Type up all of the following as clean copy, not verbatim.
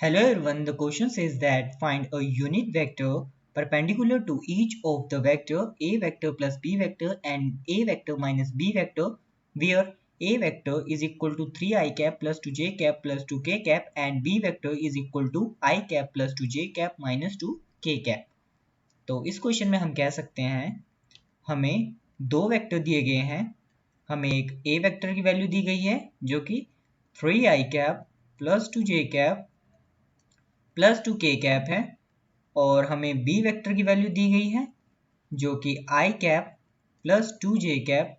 Hello everyone, the question says that find a unit vector perpendicular to each of the vector a vector plus b vector and a vector minus b vector where a vector is equal to 3i cap plus 2j cap plus 2k cap and b vector is equal to I cap plus 2j cap minus 2k cap। तो इस question में हम कह सकते हैं हमें दो vector दिए गए हैं। हमें एक a वेक्टर की वैल्यू दी गई है जो कि 3i cap plus 2j cap plus 2k cap है और हमें b वेक्टर की वैल्यू दी गई है जो कि I cap plus 2j cap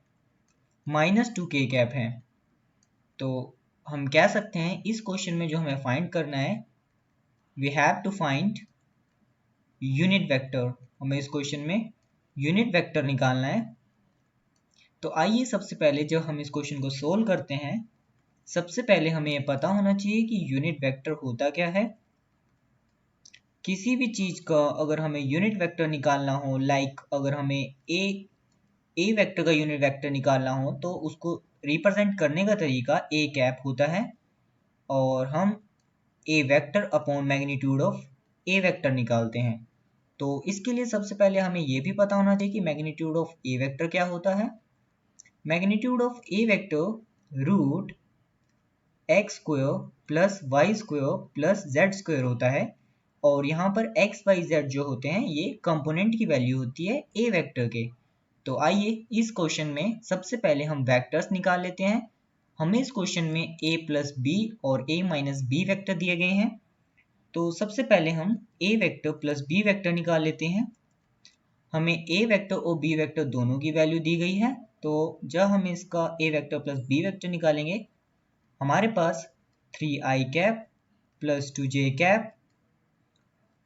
minus 2k cap है। तो हम कह सकते हैं इस क्वेश्चन में जो हमें फाइंड करना है we have to find unit vector. हमें इस क्वेश्चन में यूनिट वेक्टर निकालना है। तो आइए सबसे पहले जब हम इस क्वेश्चन को सोल्व करते हैं सबसे पहले हमें यह पता होना चाहिए कि यूनिट वेक्टर होता क्या है। किसी भी चीज का अगर हमें यूनिट वेक्टर निकालना हो अगर हमें ए वेक्टर का यूनिट वेक्टर निकालना हो तो उसको रिप्रेजेंट करने का तरीका ए कैप होता है और हम a vector upon magnitude of a vector निकालते हैं। तो इसके लिए सबसे पहले हमें यह भी पता होना चाहिए कि मैग्नीट्यूड ऑफ ए वेक्टर क्या होता है। Magnitude of a vector root x square plus y square plus z square होता है और यहाँ पर x, y, z जो होते हैं ये कंपोनेंट की वैल्यू होती है a वेक्टर के। तो आइए इस क्वेश्चन में सबसे पहले हम वेक्टर्स निकाल लेते हैं। हमें इस क्वेश्चन में a प्लस बी और a माइनस बी वेक्टर दिए गए हैं। तो सबसे पहले हम a vector plus b vector निकाल लेते हैं। हमें a वेक्टर और b वेक्टर दोनों की वैल्यू दी गई है। तो जब हम इसका a vector plus b vector निकालेंगे हमारे पास 3i cap plus 2j cap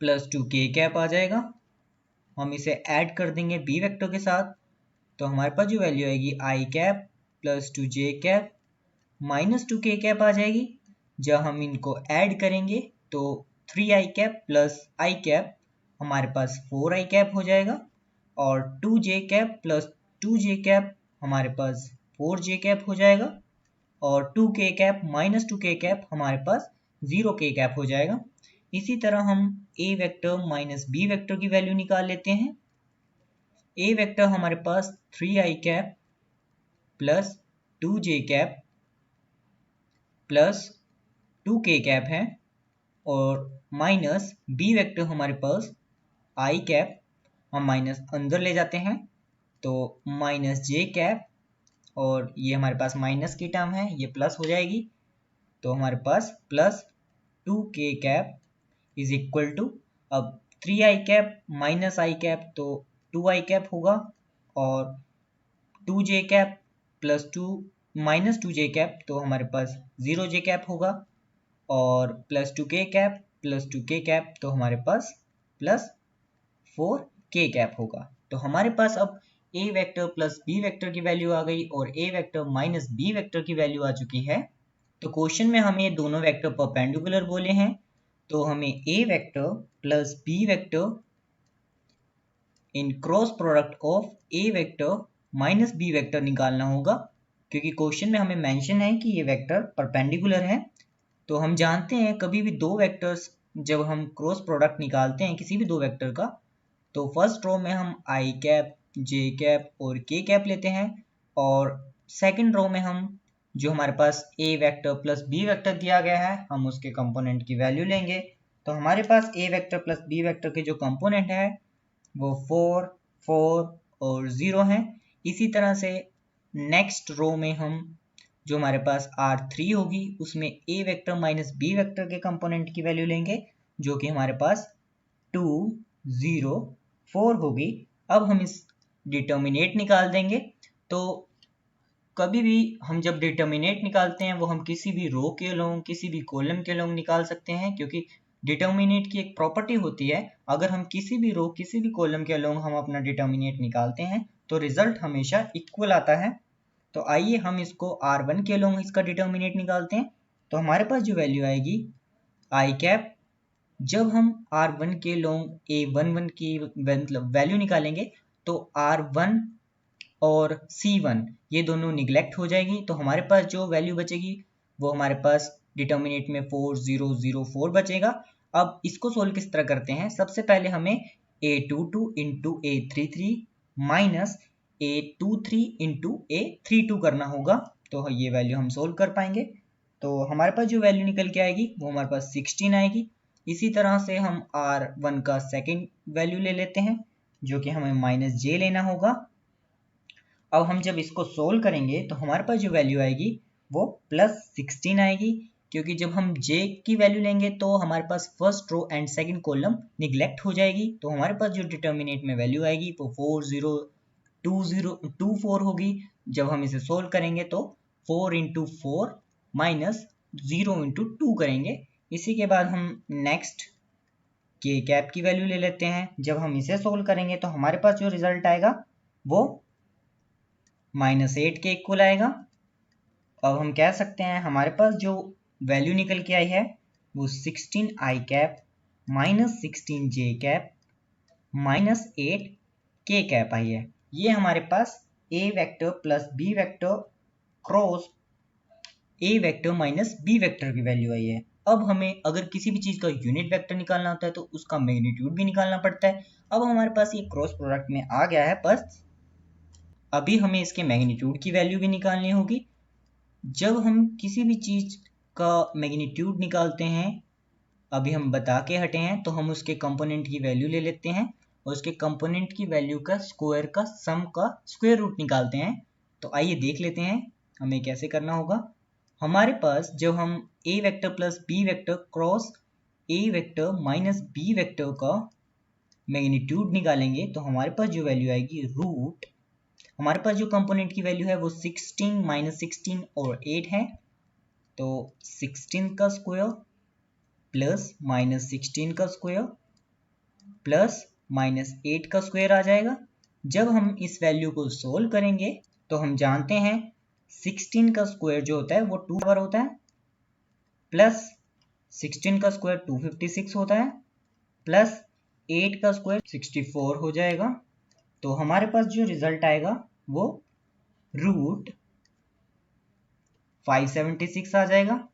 plus 2k cap आ जाएगा। हम इसे ऐड कर देंगे b वेक्टर के साथ तो हमारे पास जो वैल्यू आएगी I cap plus 2j cap minus 2k cap आ जाएगी। जब हम इनको ऐड करेंगे तो 3i cap plus I cap हमारे पास 4i कैप हो जाएगा और 2j cap plus 2j cap हमारे पास 4j कैप हो जाएगा और 2k cap minus 2k cap हमारे पास 0k कैप हो जाएगा। इसी तरह हम a vector minus b vector की वैल्यू निकाल लेते हैं। a वेक्टर हमारे पास 3i cap plus 2j cap plus 2k cap है और माइनस b वेक्टर हमारे पास I कैप, हम माइनस अंदर ले जाते हैं तो माइनस j कैप और ये हमारे पास माइनस की टर्म है ये प्लस हो जाएगी तो हमारे पास plus 2k cap is equal to अब 3i cap minus I cap तो 2i कैप होगा और 2j cap plus 2 minus 2j cap तो हमारे पास 0j कैप होगा और plus 2k cap plus 2k cap तो हमारे पास प्लस 4k कैप होगा। तो हमारे पास अब a vector plus b vector की वैल्यू आ गई और a vector minus b vector की वैल्यू आ चुकी है। तो क्वेश्चन में हमें दोनों वेक्टर परपेंडिकुलर बोले हैं तो हमें a vector plus b vector in cross product of a vector minus b vector निकालना होगा क्योंकि क्वेश्चन में हमें मेंशन है कि ये वेक्टर परपेंडिकुलर है। तो हम जानते हैं कभी भी दो वेक्टर्स जब हम क्रॉस प्रोडक्ट निकालते हैं किसी भी दो वेक्टर का तो फर्स्ट रो में हम I कैप j कैप और k कैप लेते हैं और सेकंड रो में हम जो हमारे पास a vector plus b vector दिया गया है हम उसके कंपोनेंट की वैल्यू लेंगे। तो हमारे पास a vector plus b vector के जो कंपोनेंट है वो 4, 4 और 0 हैं। इसी तरह से नेक्स्ट रो में हम जो हमारे पास R3 होगी उसमें a vector minus b vector के कंपोनेंट की वैल्यू लेंगे जो कि हमारे पास 2, 0, 4 होगी। अब हम इस डिटर्मिनेट निकाल देंगे। तो कभी भी हम जब डिटर्मिनेट निकालते हैं वो हम किसी भी रो के लोग किसी भी कॉलम के लोग निकाल सकते हैं क्योंकि डिटर्मिनेट की एक प्रॉपर्टी होती है अगर हम किसी भी रो किसी भी कॉलम के लोग हम अपना डिटर्मिनेट निकालते हैं तो रिजल्ट हमेशा इक्वल आता है। तो आइए हम इसको R1 के लोग इसका डिटर्मिनेट निकालते हैं। तो हमारे पास जो वैल्यू आएगी I कैप जब हम R1 के लोग A11 की वैल्यू निकालेंगे तो R1 और C1 ये दोनों निगलेक्ट हो जाएगी तो हमारे पास जो वैल्यू बचेगी वो हमारे पास डिटर्मिनेंट में 4004 बचेगा। अब इसको सोल्व किस तरह करते हैं, सबसे पहले हमें A22 into A33 minus A23 into A32 करना होगा, तो ये वैल्यू हम सोल्व कर पाएंगे। तो हमारे पास जो वैल्यू निकल के आएगी वो हमारे पास 16 आएगी। इसी तरह से हम R1 का सेकेंड वैल्यू ले लेते हैं जो कि हमें -j लेना होगा। अब हम जब इसको सोल्व करेंगे तो हमारे पास जो वैल्यू आएगी वो +16 आएगी, क्योंकि जब हम j की वैल्यू लेंगे तो हमारे पास first row and second column neglect हो जाएगी। तो हमारे पास जो डिटर्मिनेंट में वैल्यू आएगी वो 402024 होगी। जब हम इसे सोल्व करेंगे तो 4 इंटू 4 माइनस 0 इंटू 2 करेंगे। इसी के बाद हम नेक्स्ट के कैप की वैल्यू ले लेते हैं। जब हम इसे सोल्व करेंगे तो हमारे पास जो रिजल्ट आएगा वो -8 के इक्वल आएगा। अब हम कह सकते हैं हमारे पास जो वैल्यू निकल के आई है वो 16i cap minus 16j cap minus 8 के कैप आई है। ये हमारे पास a vector plus b vector cross a vector minus b vector की वैल्यू आई है। अब हमें अगर किसी भी चीज का यूनिट वेक्टर निकालना होता है तो उसका मैग्नीट्यूड भी निकालना पड़ता है। अब हमारे पास ये क्रॉस प्रोडक्ट में आ गया है, बस अभी हमें इसके मैग्नीट्यूड की वैल्यू भी निकालनी होगी। जब हम किसी भी चीज का मैग्नीट्यूड निकालते हैं, अभी हम बता के हटे हैं, तो हम उसके कंपोनेंट की वैल्यू ले लेते हैं और उसके कंपोनेंट की वैल्यू का स्क्वायर का सम का स्क्वायर रूट निकालते हैं। तो आइए देख लेते हैं हमें कैसे करना होगा। हमारे पास जब हम a vector plus b vector cross a vector minus b vector का मैग्नीट्यूड निकालेंगे तो हमारे पास जो वैल्यू आएगी रूट, हमारे पास जो कंपोनेंट की वैल्यू है वो 16 माइनस 16 और 8 है, तो 16 का स्क्वायर प्लस माइनस 16 का स्क्वायर प्लस -8 का स्क्वायर आ जाएगा। जब हम इस वैल्यू को सोल्व करेंगे तो हम जानते हैं 16 का स्क्वायर जो होता है वो 2 बराबर होता है, प्लस 16 का स्क्वायर 256 होता है, प्लस 8 का स्क्वायर 64 हो जाएगा। तो हमारे पास जो रिजल्ट आएगा वो रूट 576 आ जाएगा,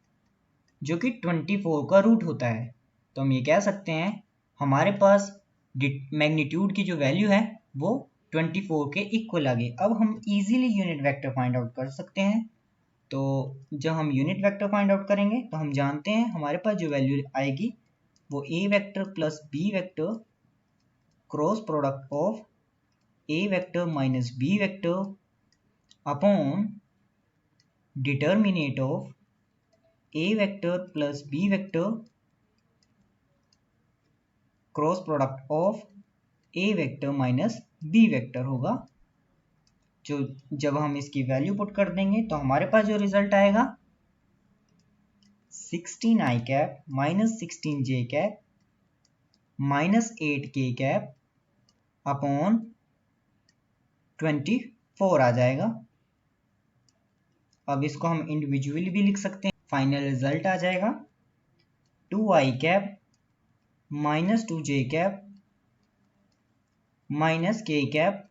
जो कि 24 का रूट होता है। तो हम ये कह सकते हैं हमारे पास मैग्नीट्यूड की जो वैल्यू है वो 24 के इक्वल आ गई। अब हम easily unit vector find out कर सकते हैं। तो जब हम यूनिट वेक्टर फाइंड आउट करेंगे तो हम जानते हैं हमारे पास जो वैल्यू आएगी वो a vector plus b vector cross product of a vector minus b vector upon determinant of a vector plus b vector cross product of a vector minus b vector होगा। जो जब हम इसकी वैल्यू पुट कर देंगे तो हमारे पास जो रिजल्ट आएगा 16i cap minus 16j cap minus 8k cap upon 24 आ जाएगा। अब इसको हम इंडिविजुअली भी लिख सकते हैं। फाइनल रिजल्ट आ जाएगा 2i cap minus 2j cap minus k cap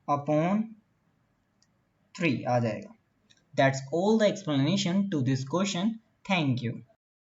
upon 3 आ जाएगा। That's all the explanation to this question. Thank you.